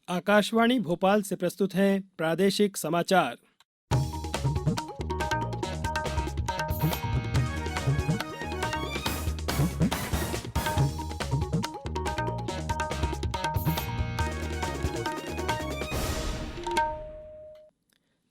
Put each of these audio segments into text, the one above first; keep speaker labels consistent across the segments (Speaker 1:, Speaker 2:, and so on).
Speaker 1: आकाशवाणी भोपाल से प्रस्तुत हैं प्रादेशिक समाचार।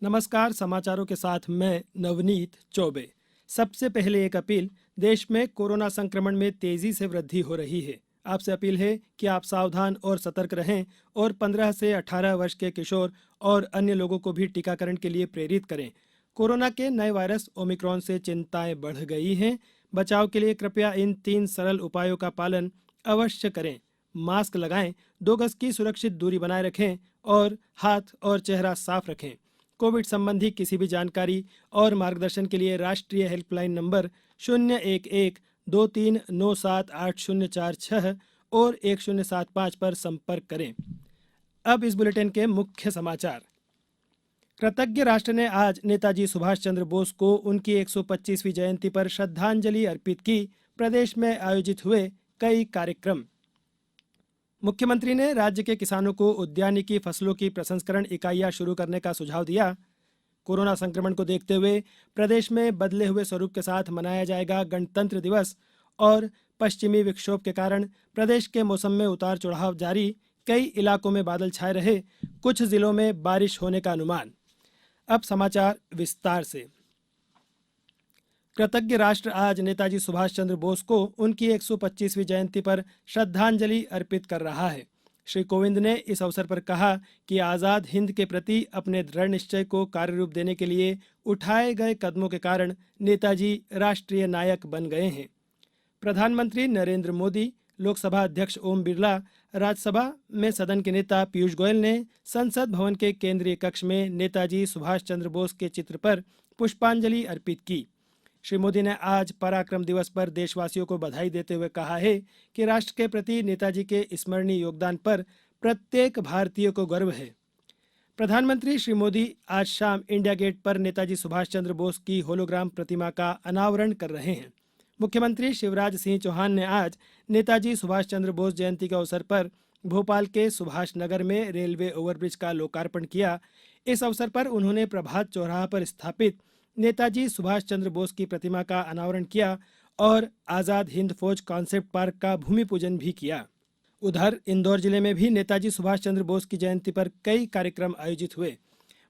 Speaker 1: नमस्कार, समाचारों के साथ मैं नवनीत चौबे। सबसे पहले एक अपील। देश में कोरोना संक्रमण में तेजी से वृद्धि हो रही है। आपसे अपील है कि आप सावधान और सतर्क रहें और 15 से 18 वर्ष के किशोर और अन्य लोगों को भी टीकाकरण के लिए प्रेरित करें। कोरोना के नए वायरस ओमिक्रॉन से चिंताएं बढ़ गई हैं। बचाव के लिए कृपया इन 3 सरल उपायों का पालन अवश्य करें। मास्क लगाएं, 2 गज की सुरक्षित दूरी बनाए रखें और हाथ और चेहरा साफ रखें। कोविड संबंधी किसी भी जानकारी और मार्गदर्शन के लिए राष्ट्रीय हेल्पलाइन नंबर 011-2397-8046 और 1075 पर संपर्क करें। अब इस बुलेटिन के मुख्य समाचार। कृतज्ञ राष्ट्र ने आज नेताजी सुभाष चंद्र बोस को उनकी 125वीं जयंती पर श्रद्धांजलि अर्पित की। प्रदेश में आयोजित हुए कई कार्यक्रम। मुख्यमंत्री ने राज्य के किसानों को उद्यानिकी फसलों की प्रसंस्करण इकाइयां शुरू करने का सुझाव दिया। कोरोना संक्रमण को देखते हुए प्रदेश में बदले हुए स्वरूप के साथ मनाया जाएगा गणतंत्र दिवस। और पश्चिमी विक्षोभ के कारण प्रदेश के मौसम में उतार चढ़ाव जारी। कई इलाकों में बादल छाए रहे, कुछ जिलों में बारिश होने का अनुमान। अब समाचार विस्तार से। कृतज्ञ राष्ट्र आज नेताजी सुभाष चंद्र बोस को उनकी 125वीं जयंती पर श्रद्धांजलि अर्पित कर रहा है। श्री कोविंद ने इस अवसर पर कहा कि आज़ाद हिंद के प्रति अपने दृढ़ निश्चय को कार्यरूप देने के लिए उठाए गए कदमों के कारण नेताजी राष्ट्रीय नायक बन गए हैं। प्रधानमंत्री नरेंद्र मोदी, लोकसभा अध्यक्ष ओम बिरला, राज्यसभा में सदन के नेता पीयूष गोयल ने संसद भवन के केंद्रीय कक्ष में नेताजी सुभाष चंद्र बोस के चित्र पर पुष्पांजलि अर्पित की। श्री मोदी ने आज पराक्रम दिवस पर देशवासियों को बधाई देते हुए कहा है कि राष्ट्र के प्रति नेताजी के स्मरणीय योगदान पर प्रत्येक भारतीय को गर्व है। प्रधानमंत्री श्री मोदी आज शाम इंडिया गेट पर नेताजी सुभाष चंद्र बोस की होलोग्राम प्रतिमा का अनावरण कर रहे हैं। मुख्यमंत्री शिवराज सिंह चौहान ने आज नेताजी सुभाष चंद्र बोस जयंती के अवसर पर भोपाल के सुभाष नगर में रेलवे ओवरब्रिज का लोकार्पण किया। इस अवसर पर उन्होंने प्रभात चौराहा पर स्थापित नेताजी सुभाष चंद्र बोस की प्रतिमा का अनावरण किया और आज़ाद हिंद फौज कॉन्सेप्ट पार्क का भूमि पूजन भी किया। उधर इंदौर जिले में भी नेताजी सुभाष चंद्र बोस की जयंती पर कई कार्यक्रम आयोजित हुए।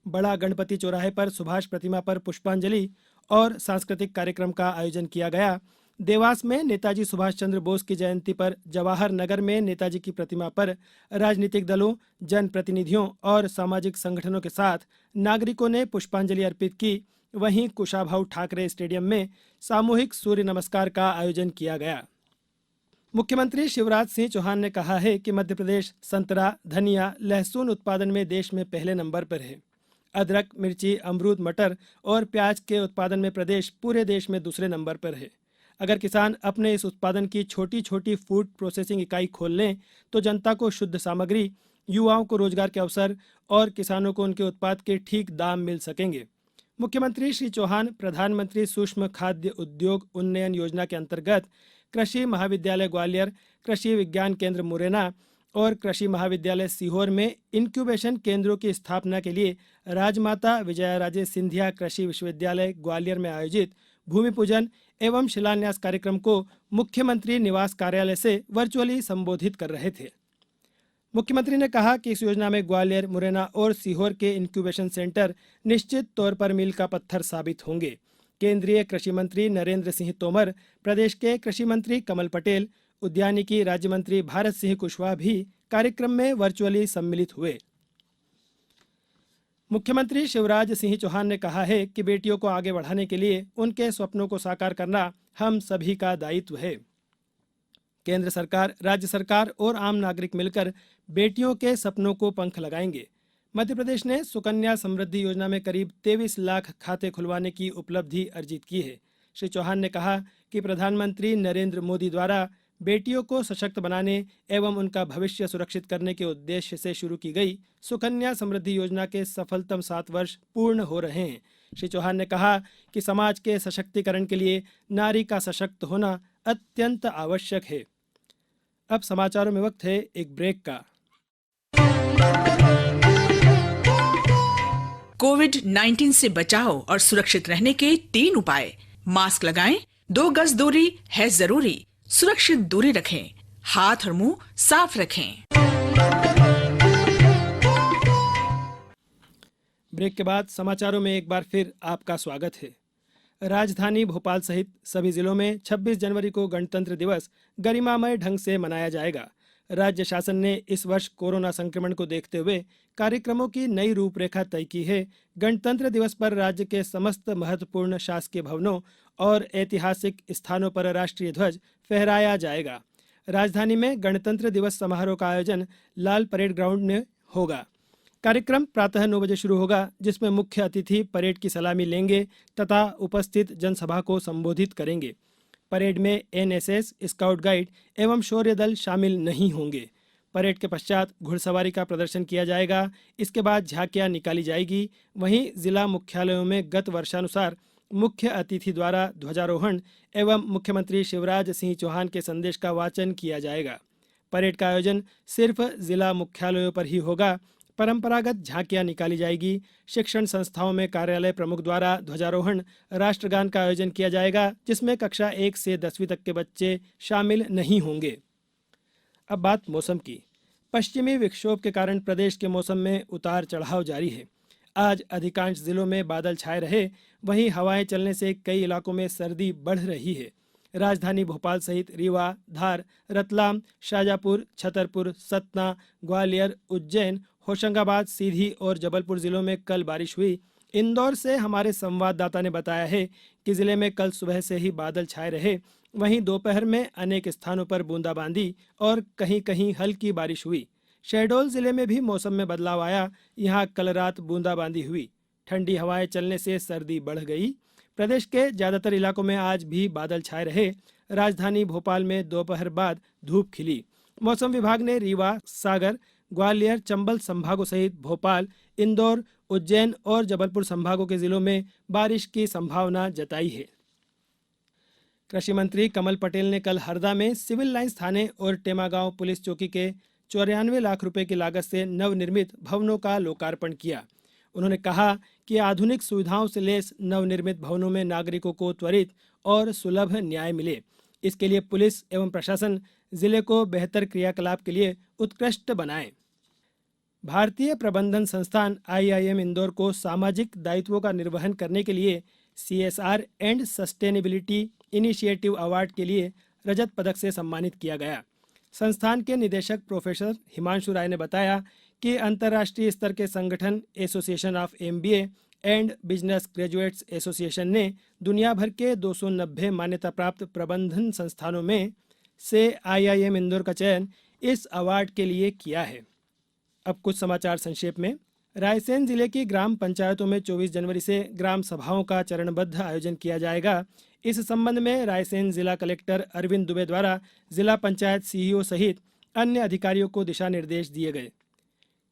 Speaker 1: बड़ा गणपति चौराहे पर सुभाष प्रतिमा पर पुष्पांजलि और सांस्कृतिक कार्यक्रम का आयोजन किया गया। देवास में नेताजी सुभाष चंद्र बोस की जयंती पर जवाहर नगर में नेताजी की प्रतिमा पर राजनीतिक दलों, जनप्रतिनिधियों और सामाजिक संगठनों के साथ नागरिकों ने पुष्पांजलि अर्पित की। वहीं कुशाभाऊ ठाकरे स्टेडियम में सामूहिक सूर्य नमस्कार का आयोजन किया गया। मुख्यमंत्री शिवराज सिंह चौहान ने कहा है कि मध्य प्रदेश संतरा, धनिया, लहसुन उत्पादन में देश में पहले नंबर पर है। अदरक, मिर्ची, अमरूद, मटर और प्याज के उत्पादन में प्रदेश पूरे देश में दूसरे नंबर पर है। अगर किसान अपने इस उत्पादन की छोटी छोटी फूड प्रोसेसिंग इकाई खोल लें तो जनता को शुद्ध सामग्री, युवाओं को रोजगार के अवसर और किसानों को उनके उत्पाद के ठीक दाम मिल सकेंगे। मुख्यमंत्री श्री चौहान प्रधानमंत्री सूक्ष्म खाद्य उद्योग उन्नयन योजना के अंतर्गत कृषि महाविद्यालय ग्वालियर, कृषि विज्ञान केंद्र मुरैना और कृषि महाविद्यालय सीहोर में इंक्यूबेशन केंद्रों की स्थापना के लिए राजमाता विजयाराजे सिंधिया कृषि विश्वविद्यालय ग्वालियर में आयोजित भूमि पूजन एवं शिलान्यास कार्यक्रम को मुख्यमंत्री निवास कार्यालय से वर्चुअली संबोधित कर रहे थे। मुख्यमंत्री ने कहा कि इस योजना में ग्वालियर, मुरैना और सीहोर के इंक्यूबेशन सेंटर निश्चित तौर पर मील का पत्थर साबित होंगे। केंद्रीय कृषि मंत्री नरेंद्र सिंह तोमर, प्रदेश के कृषि मंत्री कमल पटेल, उद्यानिकी राज्य मंत्री भारत सिंह कुशवाहा भी कार्यक्रम में वर्चुअली सम्मिलित हुए। मुख्यमंत्री शिवराज सिंह चौहान ने कहा है कि बेटियों को आगे बढ़ाने के लिए उनके स्वप्नों को साकार करना हम सभी का दायित्व है। केंद्र सरकार, राज्य सरकार और आम नागरिक मिलकर बेटियों के सपनों को पंख लगाएंगे। मध्य प्रदेश ने सुकन्या समृद्धि योजना में करीब 23 लाख खाते खुलवाने की उपलब्धि अर्जित की है। श्री चौहान ने कहा कि प्रधानमंत्री नरेंद्र मोदी द्वारा बेटियों को सशक्त बनाने एवं उनका भविष्य सुरक्षित करने के उद्देश्य से शुरू की गई सुकन्या समृद्धि योजना के सफलतम 7 वर्ष पूर्ण हो रहे हैं। श्री चौहान ने कहा कि समाज के सशक्तिकरण के लिए नारी का सशक्त होना अत्यंत आवश्यक है। अब समाचारों में वक्त है एक ब्रेक का।
Speaker 2: कोविड-19 से बचाव और सुरक्षित रहने के 3 उपाय। मास्क लगाएं, 2 गज दूरी है जरूरी, सुरक्षित दूरी रखें, हाथ और मुंह साफ रखें।
Speaker 1: ब्रेक के बाद समाचारों में एक बार फिर आपका स्वागत है। राजधानी भोपाल सहित सभी जिलों में 26 जनवरी को गणतंत्र दिवस गरिमामय ढंग से मनाया जाएगा। राज्य शासन ने इस वर्ष कोरोना संक्रमण को देखते हुए कार्यक्रमों की नई रूपरेखा तय की है। गणतंत्र दिवस पर राज्य के समस्त महत्वपूर्ण शासकीय भवनों और ऐतिहासिक स्थानों पर राष्ट्रीय ध्वज फहराया जाएगा। राजधानी में गणतंत्र दिवस समारोह का आयोजन लाल परेड ग्राउंड में होगा। कार्यक्रम प्रातः 9 बजे शुरू होगा, जिसमें मुख्य अतिथि परेड की सलामी लेंगे तथा उपस्थित जनसभा को संबोधित करेंगे। परेड में एनएसएस, स्काउट गाइड एवं शौर्य दल शामिल नहीं होंगे। परेड के पश्चात घुड़सवारी का प्रदर्शन किया जाएगा। इसके बाद झांकियां निकाली जाएगी। वहीं जिला मुख्यालयों में गत वर्षानुसार मुख्य अतिथि द्वारा ध्वजारोहण एवं मुख्यमंत्री शिवराज सिंह चौहान के संदेश का वाचन किया जाएगा। परेड का आयोजन सिर्फ जिला मुख्यालयों पर ही होगा। परंपरागत झांकियां निकाली जाएगी। शिक्षण संस्थाओं में कार्यालय प्रमुख द्वारा ध्वजारोहण, राष्ट्रगान का आयोजन किया जाएगा, जिसमें कक्षा 1 से 10वीं तक के बच्चे शामिल नहीं होंगे। अब बात मौसम की। पश्चिमी विक्षोभ के कारण प्रदेश के मौसम में उतार चढ़ाव जारी है। आज अधिकांश जिलों में बादल छाए रहे, वहीं हवाएं चलने से कई इलाकों में सर्दी बढ़ रही है। राजधानी भोपाल सहित रीवा, धार, रतलाम, शाजापुर, छतरपुर, सतना, ग्वालियर, उज्जैन, होशंगाबाद, सीधी और जबलपुर जिलों में कल बारिश हुई। इंदौर से हमारे संवाददाता ने बताया है कि जिले में कल सुबह से ही बादल छाए रहे। वहीं दोपहर में अनेक स्थानों पर बूंदाबांदी और कहीं-कहीं हल्की बारिश हुई। शहडोल जिले में भी मौसम में बदलाव आया। यहां कल रात बूंदाबांदी हुई। ठंडी हवाएं चलने से सर्दी बढ़ गई। प्रदेश के ज्यादातर इलाकों में आज भी बादल छाए रहे। राजधानी भोपाल में दोपहर बाद धूप खिली। मौसम विभाग ने रीवा, सागर, ग्वालियर, चंबल संभागों सहित भोपाल, इंदौर, उज्जैन और जबलपुर संभागों के जिलों में बारिश की संभावना जताई है। कृषि मंत्री कमल पटेल ने कल हरदा में सिविल लाइंस थाने और टेमागांव पुलिस चौकी के 94 लाख रुपए की लागत से नवनिर्मित भवनों का लोकार्पण किया। उन्होंने कहा कि आधुनिक सुविधाओं से लैस नवनिर्मित भवनों में नागरिकों को त्वरित और सुलभ न्याय मिले। इसके लिए पुलिस एवं प्रशासन जिले को बेहतर क्रियाकलाप के लिए उत्कृष्ट बनाए। भारतीय प्रबंधन संस्थान IIM इंदौर को सामाजिक दायित्वों का निर्वहन करने के लिए CSR and sustainability initiative award के लिए रजत पदक से सम्मानित किया गया। संस्थान के निदेशक प्रोफेसर हिमांशु राय ने बताया कि अंतर्राष्ट्रीय स्तर के संगठन association of MBA and business graduates association ने दुनिया भर के 290 मान्यता प्राप्त प्रबंधन संस्थानों में से IIM इंदौर का चयन इस अवार्ड के लिए किया है। अब कुछ समाचार संक्षेप में। रायसेन जिले की ग्राम पंचायतों में 24 जनवरी से ग्राम सभाओं का चरणबद्ध आयोजन किया जाएगा। इस संबंध में रायसेन जिला कलेक्टर अरविंद दुबे द्वारा जिला पंचायत CEO सहित अन्य अधिकारियों को दिशा निर्देश दिए गए।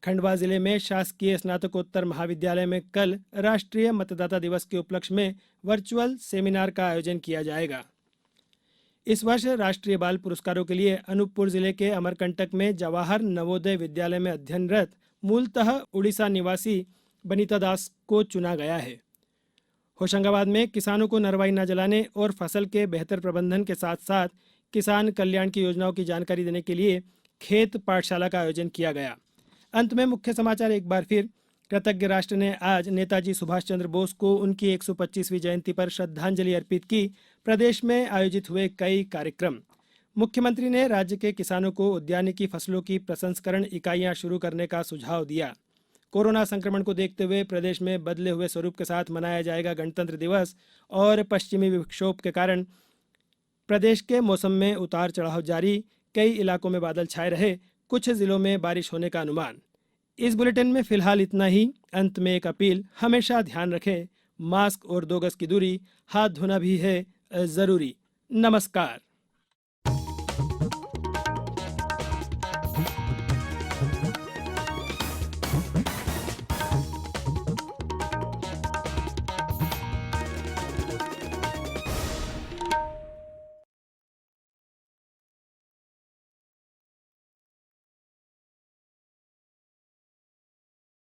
Speaker 1: खंडवा जिले में शासकीय स्नातकोत्तर महाविद्यालय में कल राष्ट्रीय मतदाता दिवस के उपलक्ष्य में वर्चुअल सेमिनार का आयोजन किया जाएगा। इस वर्ष राष्ट्रीय बाल पुरस्कारों के लिए अनूपपुर जिले के अमरकंटक में जवाहर नवोदय विद्यालय में अध्ययनरत मूलतः उड़ीसा निवासी बनीता दास को चुना गया है। होशंगाबाद में किसानों को नरवाई न जलाने और फसल के बेहतर प्रबंधन के साथ साथ किसान कल्याण की योजनाओं की जानकारी देने के लिए खेत पाठशाला का आयोजन किया गया। अंत में मुख्य समाचार एक बार फिर। कृतज्ञ राष्ट्र ने आज नेताजी सुभाष चंद्र बोस को उनकी 125वीं जयंती पर श्रद्धांजलि अर्पित की। प्रदेश में आयोजित हुए कई कार्यक्रम। मुख्यमंत्री ने राज्य के किसानों को उद्यानिकी फसलों की प्रसंस्करण इकाइयां शुरू करने का सुझाव दिया। कोरोना संक्रमण को देखते हुए प्रदेश में बदले हुए स्वरूप के साथ मनाया जाएगा गणतंत्र दिवस। और पश्चिमी विक्षोभ के कारण प्रदेश के मौसम में उतार चढ़ाव जारी। कई इलाकों में बादल छाए रहे। कुछ जिलों में बारिश होने का अनुमान। इस बुलेटिन में फिलहाल इतना ही। अंत में एक अपील, हमेशा ध्यान रखें, मास्क और 2 गज की दूरी, हाथ धोना भी है जरूरी। नमस्कार।